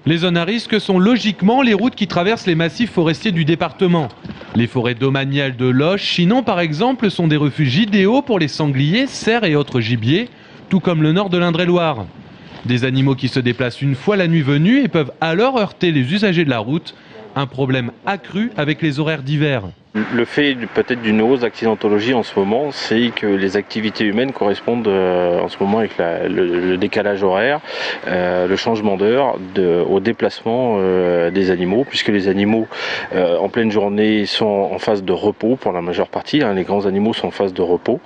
Les zones à risque sont logiquement les routes qui traversent les massifs forestiers du département. Les forêts domaniales de Loches, Chinon par exemple, sont des refuges idéaux pour les sangliers, cerfs et autres gibiers, tout comme le nord de l'Indre-et-Loire. Des animaux qui se déplacent une fois la nuit venue et peuvent alors heurter les usagers de la route. Un problème accru avec les horaires d'hiver. Le fait peut-être d'une hausse d'accidentologie en ce moment, c'est que les activités humaines correspondent en ce moment avec le décalage horaire, le changement d'heure au déplacement des animaux, puisque les animaux en pleine journée sont en phase de repos pour la majeure partie, les grands animaux sont en phase de repos,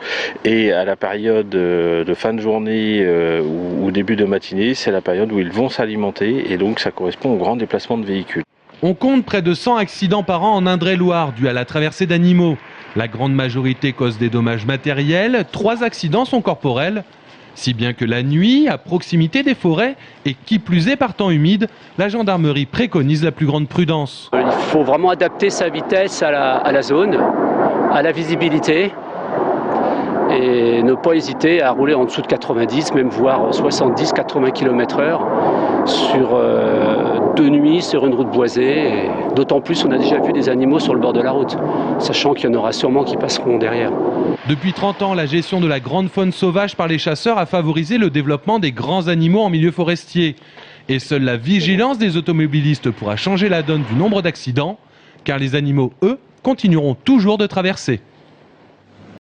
et à la période de fin de journée ou début de matinée, c'est la période où ils vont s'alimenter, et donc ça correspond au grand déplacement de véhicules. On compte près de 100 accidents par an en Indre-et-Loire dus à la traversée d'animaux. La grande majorité cause des dommages matériels, 3 accidents sont corporels. Si bien que la nuit, à proximité des forêts, et qui plus est par temps humide, la gendarmerie préconise la plus grande prudence. Il faut vraiment adapter sa vitesse à la zone, à la visibilité, et ne pas hésiter à rouler en dessous de 90, même voire 70-80 km/h de nuit sur une route boisée. D'autant plus, on a déjà vu des animaux sur le bord de la route, sachant qu'il y en aura sûrement qui passeront derrière. Depuis 30 ans, la gestion de la grande faune sauvage par les chasseurs a favorisé le développement des grands animaux en milieu forestier. Et seule la vigilance des automobilistes pourra changer la donne du nombre d'accidents, car les animaux, eux, continueront toujours de traverser.